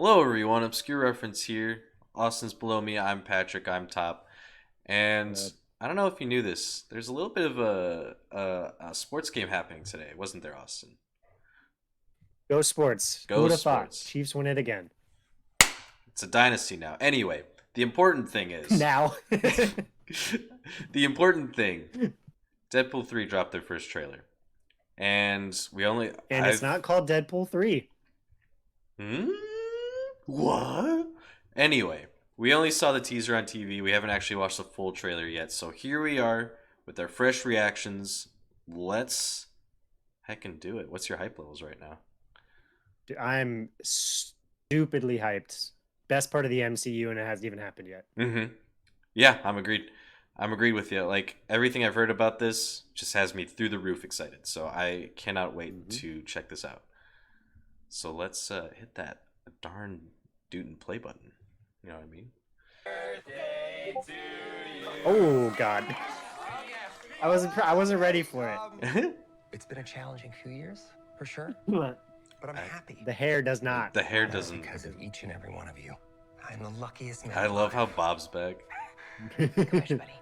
Hello, everyone. Obscure reference here. Austin's below me. I'm Patrick. I'm top. And Uh, I don't know if you knew this. There's a little bit of a sports game happening today, wasn't there, Austin? Go sports. Who Go would have thought? sports. Chiefs win it again. It's a dynasty now. Anyway, the important thing is Now. the important thing. Deadpool 3 dropped their first trailer, and we only And it's I've not called Deadpool 3. hmm? What? Anyway, we only saw the teaser on TV. We haven't actually watched the full trailer yet. So here we are with our fresh reactions. Let's heckin' do it. What's your hype levels right now? Dude, I'm stupidly hyped. Best part of the MCU, and it hasn't even happened yet. Mm-hmm. Yeah, I'm agreed. I'm agreed with you. Like everything I've heard about this just has me through the roof excited. So I cannot wait Mhm. to check this out. So let's hit that darn Newton play button. You know what I mean? Oh God, I wasn't ready for it. It's been a challenging few years, for sure, the but I'm happy. hair does not. The hair That's doesn't. because of each and every one of you. I'm the luckiest man I love how alive. Bob's back. Come here, buddy.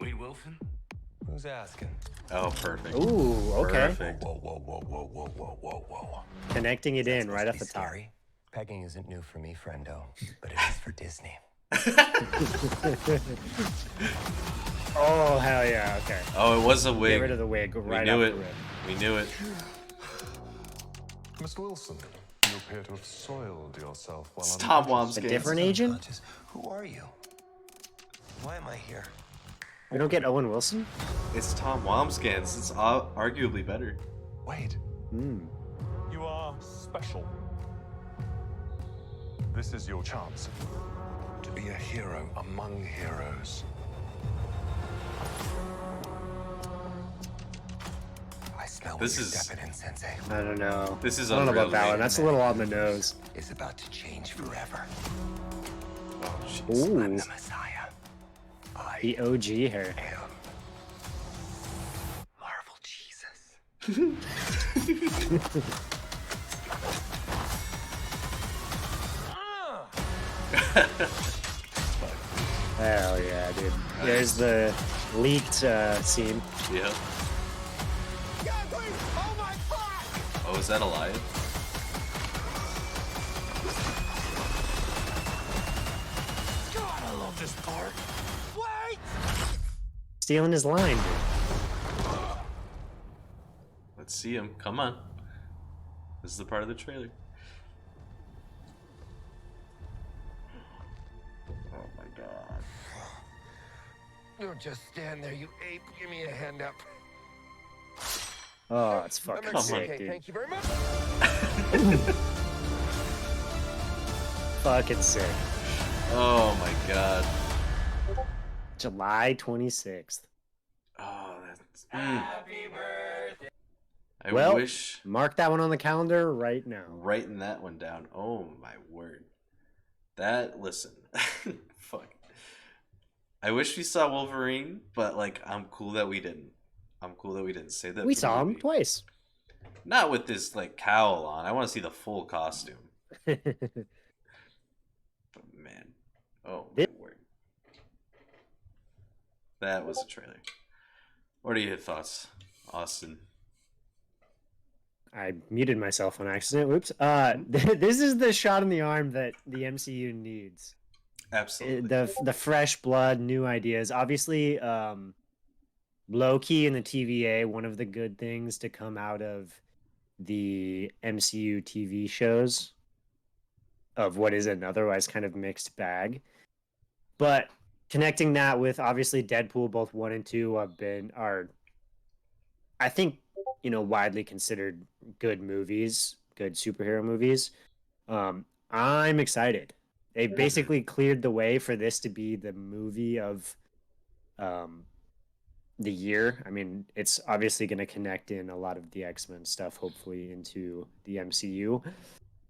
Wade Wilson? Who's asking? Oh, perfect. Ooh, okay. Perfect. Whoa. Connecting it in That's right supposed off to the be top. scary. Pegging isn't new for me, friendo, but it is for Disney. Oh hell yeah! Okay. Oh, it was a Get wig. rid of the wig We right knew off it. the rip. We knew it. Mr. Wilson, you appear to have soiled yourself while It's Tom unconscious. A Wamsgans. different agent? Unconscious. Who are you? Why am I here? We don't get Owen Wilson. It's Tom Wamsgans. It's arguably better. Wait, Hmm. you are special. This is your chance to be a hero among heroes. I smell This what you're is- stepping in, Sensei. I don't know. This is I don't know unreal about to that me. one. That's a little on the nose. Is about to change forever. Oh, jeez. Ooh, I'm the Messiah. I the OG hair. am Marvel Jesus. Hell yeah, dude. There's the leaked scene. Yeah. Oh, is that a lion? God, I love this part. Wait! Stealing his line, dude. Let's see him. Come on. This is the part of the trailer. Oh my god. Don't just stand there, you ape. Give me a hand up. Oh, it's fucking I'm Come on. sick, okay, dude. thank you very much. Fucking sick. Oh my god. July 26th. Oh, that's. I Well, wish. mark that one on the calendar right now. Writing that one down. Oh my word. That, listen. Fuck. I wish we saw Wolverine, but like, I'm cool that we didn't. I'm cool that we didn't say that. We for the saw him movie. twice. Not with this like cowl on. I want to see the full costume. But man, oh my It- word. That was a trailer. What are your thoughts, Austin? I muted myself on accident. Whoops. This is the shot in the arm that the MCU needs. Absolutely. The fresh blood, new ideas. Obviously, Loki and the TVA, one of the good things to come out of the MCU TV shows of what is an otherwise kind of mixed bag. But connecting that with obviously Deadpool, both one and two are I think, widely considered good movies, good superhero movies. I'm excited. They basically cleared the way for this to be the movie of the year. I mean, it's obviously going to connect in a lot of the X-Men stuff, hopefully, into the MCU.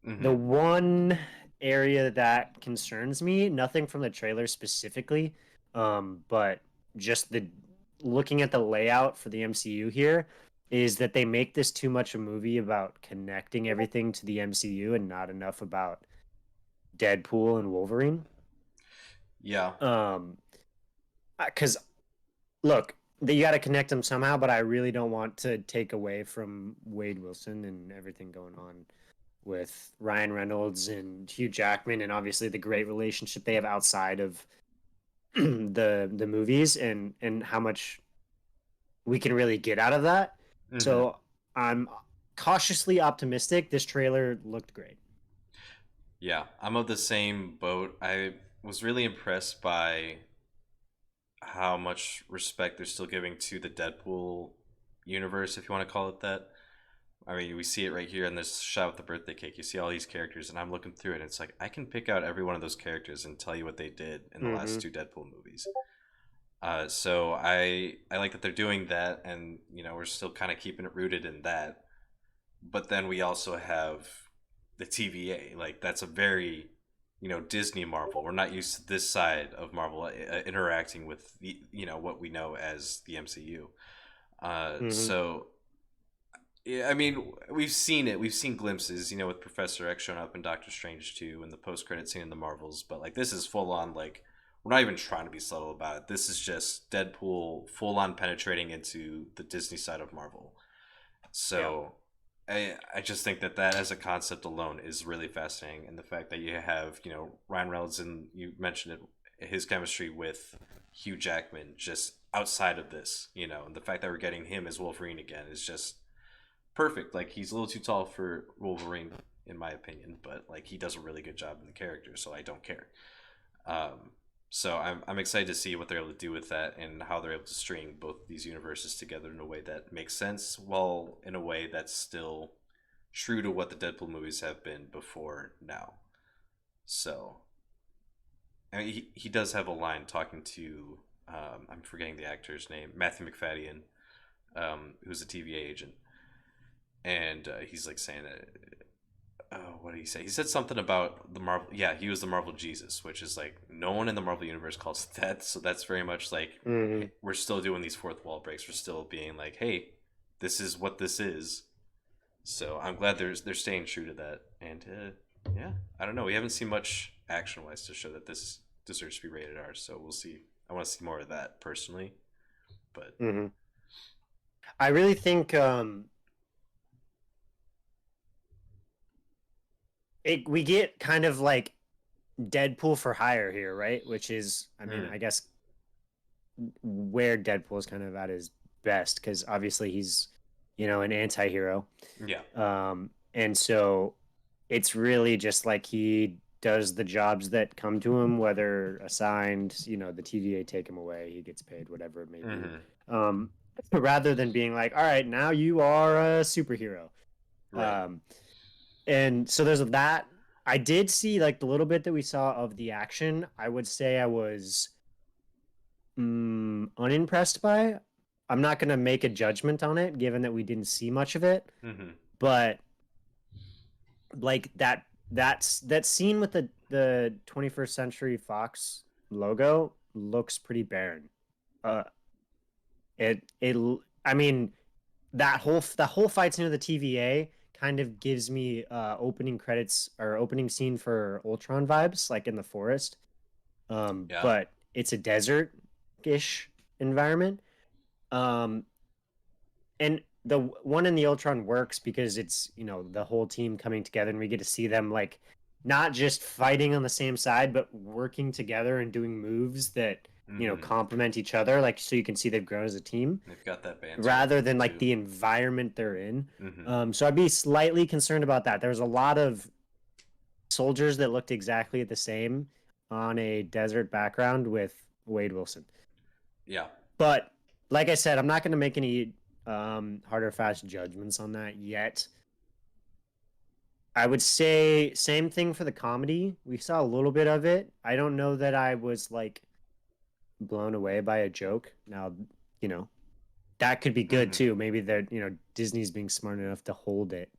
Mhm. The one area that concerns me, nothing from the trailer specifically, but just the looking at the layout for the MCU here, is that they make this too much a movie about connecting everything to the MCU and not enough about Deadpool and Wolverine. Yeah. Because look, you got to connect them somehow, but I really don't want to take away from Wade Wilson and everything going on with Ryan Reynolds and Hugh Jackman, and obviously the great relationship they have outside of the movies, and how much we can really get out of that. Mhm. So I'm cautiously optimistic. This trailer looked great. Yeah, I'm of the same boat. I was really impressed by how much respect they're still giving to the Deadpool universe, if you want to call it that. I mean, we see it right here in this shot with the birthday cake. You see all these characters, and I'm looking through it, and it's like I can pick out every one of those characters and tell you what they did in the last two Deadpool movies. So I like that they're doing that, and we're still kind of keeping it rooted in that. But then we also have the TVA. Like that's a very Disney Marvel. We're not used to this side of Marvel interacting with the what we know as the MCU. So yeah, I mean, we've seen it. We've seen glimpses, with Professor X showing up in Doctor Strange 2 and the post-credit scene in the Marvels. But like, this is full on. Like, we're not even trying to be subtle about it. This is just Deadpool full on penetrating into the Disney side of Marvel. So, I just think that as a concept alone is really fascinating, and the fact that you have Ryan Reynolds, and you mentioned it, his chemistry with Hugh Jackman just outside of this, and the fact that we're getting him as Wolverine again is just perfect. Like he's a little too tall for Wolverine, in my opinion, but like he does a really good job in the character, so I don't care. So I'm excited to see what they're able to do with that and how they're able to string both these universes together in a way that makes sense, while in a way that's still true to what the Deadpool movies have been before now. So I mean, he does have a line talking to I'm forgetting the actor's name, Matthew McFadden, who's a TVA agent, and he's like saying what did he say? He said something about the Marvel. Yeah, he was the Marvel Jesus, which is like no one in the Marvel universe calls it that. So that's very much like hey, we're still doing these fourth wall breaks. We're still being like, hey, this is what this is. So I'm glad they're staying true to that. And yeah, I don't know. We haven't seen much action wise to show that this deserves to be rated R. So we'll see. I want to see more of that personally, but I really think we get kind of like Deadpool for hire here, right? Which is, I mean, I guess where Deadpool is kind of at his best, because obviously he's, an anti-hero. Yeah. And so it's really just like he does the jobs that come to him, whether assigned, the TVA take him away, he gets paid, whatever it may be. Rather than being like, all right, now you are a superhero. Right. And so there's that. I did see like the little bit that we saw of the action. I would say I was unimpressed by. I'm not going to make a judgment on it, given that we didn't see much of it. But like that scene with the 21st Century Fox logo looks pretty barren. I mean, that whole fight scene of the TVA kind of gives me opening credits or opening scene for Ultron vibes, like in the forest. But it's a desert-ish environment. And the one in the Ultron works because it's, the whole team coming together, and we get to see them like not just fighting on the same side, but working together and doing moves that complement each other, like so you can see they've grown as a team. They've got that band rather than like the environment they're in. So I'd be slightly concerned about that. There's a lot of soldiers that looked exactly the same on a desert background with Wade Wilson. Yeah. But like I said, I'm not going to make any hard or fast judgments on that yet. I would say same thing for the comedy. We saw a little bit of it. I don't know that I was like blown away by a joke. Now, that could be good too. Maybe they're, Disney's being smart enough to hold it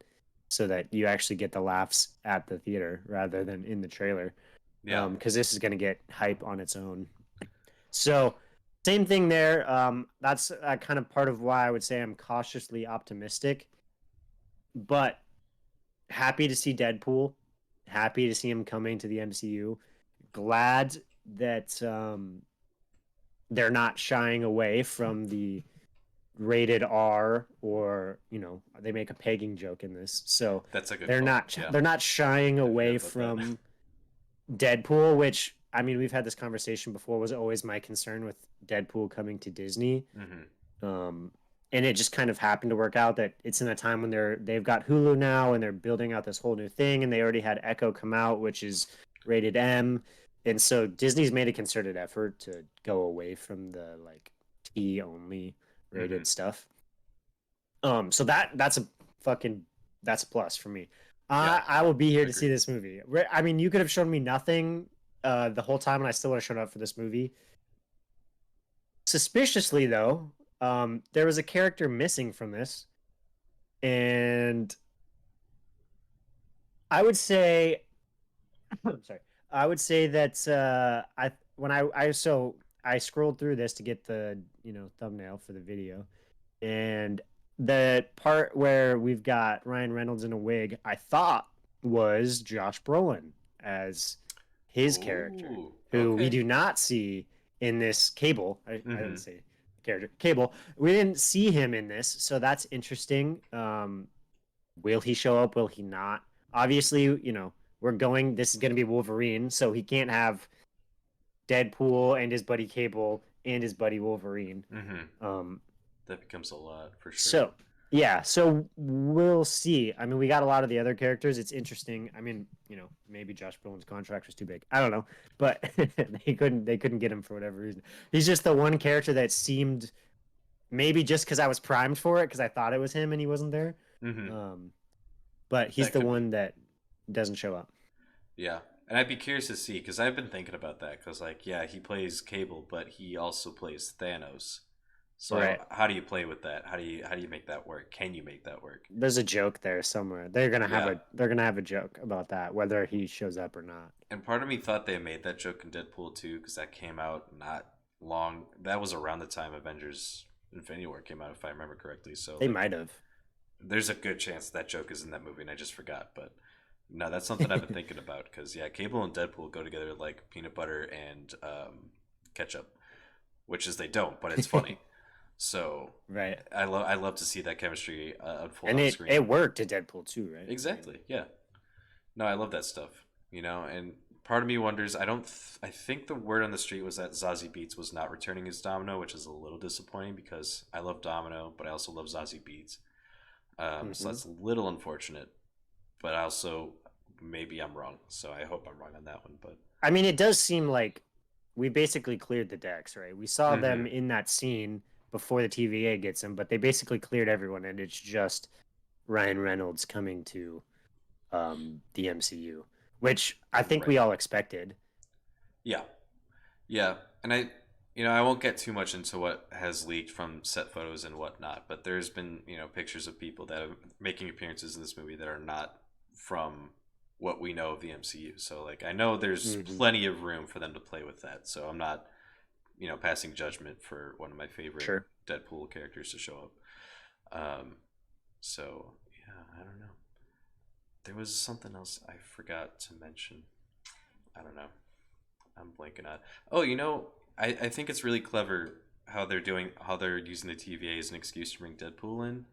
so that you actually get the laughs at the theater rather than in the trailer. Yeah. Because this is going to get hype on its own. So Same thing there. That's kind of part of why I would say I'm cautiously optimistic, but happy to see Deadpool. Happy to see him coming to the MCU. Glad that they're not shying away from the rated R, or they make a pegging joke in this, so That's a good they're call. not Yeah. they're not shying I away forgot about that. from Deadpool, which I mean we've had this conversation before, was always my concern with Deadpool coming to Disney. Um, and it just kind of happened to work out that it's in a time when they've got Hulu now and they're building out this whole new thing, and they already had Echo come out, which is rated M, and so Disney's made a concerted effort to go away from the like T only rated stuff. So that's a plus for me. Yeah, I will be here to see agreed. this movie. I mean, you could have shown me nothing the whole time, and I still would have shown up for this movie. Suspiciously, though, there was a character missing from this, and I would say, I'm sorry, I would say that I scrolled through this to get the thumbnail for the video, and the part where we've got Ryan Reynolds in a wig, I thought was Josh Brolin as his character, Ooh, who we okay. do not see in this Cable. I didn't Mhm. say character Cable. We didn't see him in this, so that's interesting. Will he show up? Will he not? Obviously, this is going to be Wolverine, so he can't have Deadpool and his buddy Cable and his buddy Wolverine. Mhm. Um, That becomes a lot for sure. so yeah, so we'll see. I mean, we got a lot of the other characters. It's interesting. I mean, maybe Josh Brolin's contract was too big. I don't know, but they couldn't get him for whatever reason. He's just the one character that seemed, maybe just because I was primed for it because I thought it was him and he wasn't there. Mhm. But he's That the could be. one that doesn't show up. Yeah, and I'd be curious to see because I've been thinking about that because, like, yeah, he plays Cable, but he also plays Thanos. So Right. how do you play with that? How do you make that work? Can you make that work? There's a joke there somewhere. Yeah, They're gonna have a joke about that, whether he shows up or not. and part of me thought they made that joke in Deadpool too because that came out not long. That was around the time Avengers: Infinity War came out, if I remember correctly. So They like, might have. there's a good chance that joke is in that movie, and I just forgot. But no, that's something I've been thinking about because yeah, Cable and Deadpool go together like peanut butter and ketchup, which is they don't, but it's funny. So Right. I love to see that chemistry unfold And on it screen. it worked to Deadpool too, right? Exactly. Yeah. No, I love that stuff. And part of me wonders. I think the word on the street was that Zazie Beetz was not returning as Domino, which is a little disappointing because I love Domino, but I also love Zazie Beetz. So Hmm. that's a little unfortunate. But I also maybe I'm wrong. So I hope I'm wrong on that one. But I mean, it does seem like we basically cleared the decks, right? We saw them hmm in that scene before the TVA gets him, but they basically cleared everyone, and it's just Ryan Reynolds coming to the MCU, which I think right. we all expected. Yeah. Yeah, and I won't get too much into what has leaked from set photos and whatnot, but there's been, pictures of people that are making appearances in this movie that are not from what we know of the MCU. So, like, I know there's Hmm. plenty of room for them to play with that. So I'm not, passing judgment for one of my favorite Sure. Deadpool characters to show up. So yeah, I don't know. There was something else I forgot to mention. I don't know. I'm blanking on. Oh, I think it's really clever how they're using the TVA as an excuse to bring Deadpool in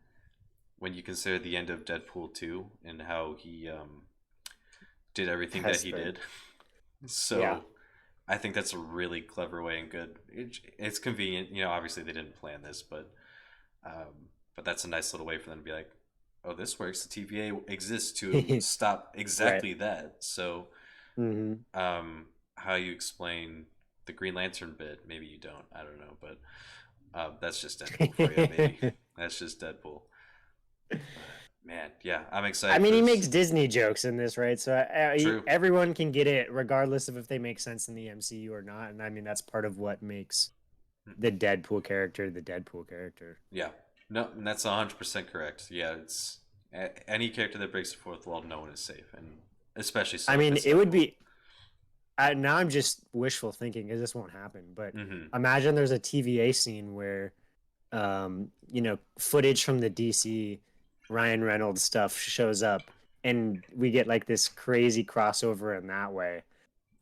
when you consider the end of Deadpool 2 and how he did everything that Has he the did. Yeah. So I think that's a really clever way and good. It's convenient. Obviously they didn't plan this, but that's a nice little way for them to be like, oh, this works. The TVA exists to stop Right. exactly that. So Hmm. how you explain the Green Lantern bit, maybe you don't. I don't know, but that's just Deadpool for you. Maybe that's just Deadpool. But man, yeah, I'm I excited mean, for he this. makes Disney jokes in this, right? So True. everyone can get it, regardless of if they make sense in the MCU or not. And I mean, that's part of what makes the Deadpool character. Yeah. No, and that's 100% correct. Yeah, it's any character that breaks the fourth wall, no one is safe, and especially so I if mean, it's it would Deadpool. be now I'm just wishful thinking because this won't happen. But Mm-hmm. imagine there's a TVA scene where, footage from the DC Ryan Reynolds stuff shows up, and we get like this crazy crossover in that way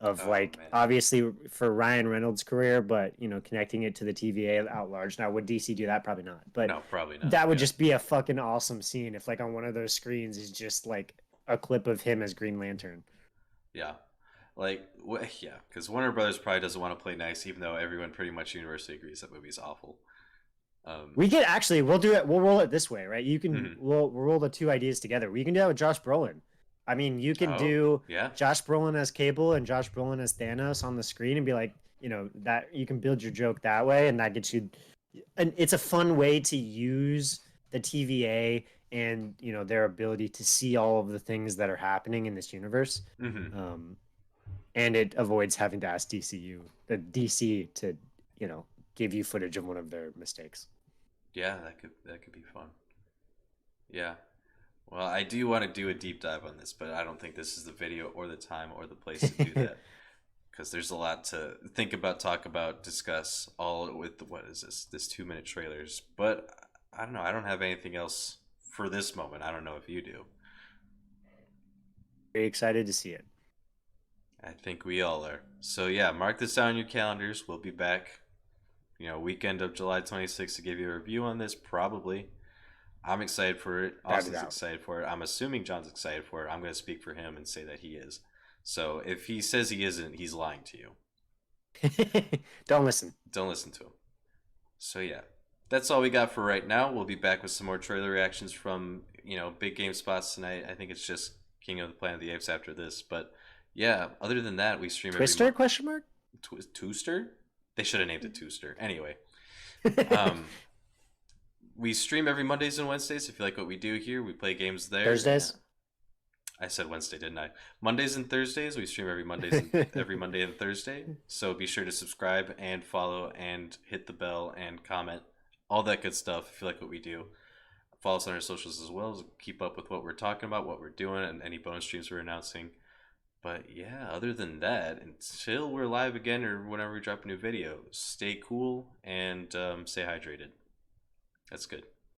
of Oh like man. obviously for Ryan Reynolds' career, but connecting it to the TVA out large. Now, would DC do that? Probably not. But No, probably not. that would Yeah. just be a fucking awesome scene if like on one of those screens is just like a clip of him as Green Lantern. Yeah. Like, yeah, because Warner Brothers probably doesn't want to play nice, even though everyone pretty much universally agrees that movie's awful. We could actually we'll do it. We'll roll it this way, right? You can Mhm. we'll roll the two ideas together. We can do that with Josh Brolin. I mean, you can Oh, do yeah. Josh Brolin as Cable and Josh Brolin as Thanos on the screen and be like, that you can build your joke that way, and that gets you. And it's a fun way to use the TVA and their ability to see all of the things that are happening in this universe. Mm-hmm. And it avoids having to ask the DC to give you footage of one of their mistakes. Yeah, that could be fun. Yeah. Well, I do want to do a deep dive on this, but I don't think this is the video or the time or the place to do that because there's a lot to think about, talk about, discuss, all with what is this 2-minute trailers. But I don't know. I don't have anything else for this moment. I don't know if you do. Very excited to see it. I think we all are. So yeah, mark this down on your calendars. We'll be back, weekend of July 26th to give you a review on this, probably. I'm excited for it. Austin's excited for it. I'm assuming John's excited for it. I'm going to speak for him and say that he is. So if he says he isn't, he's lying to you. Don't listen. Don't listen to him. So yeah, that's all we got for right now. We'll be back with some more trailer reactions from, big game spots tonight. I think it's just King of the Planet of the Apes after this. But yeah, other than that, we stream Twister? every Question mark? Twister? They should have named it Twister. Anyway. We stream every Mondays and Wednesdays. If you like what we do here, we play games there. Thursdays? I said Wednesday, didn't I? Mondays and Thursdays. We stream every every Monday and Thursday. So be sure to subscribe and follow and hit the bell and comment. All that good stuff if you like what we do. Follow us on our socials as well. Keep up with what we're talking about, what we're doing, and any bonus streams we're announcing. But yeah, other than that, until we're live again or whenever we drop a new video, stay cool and stay hydrated. That's good.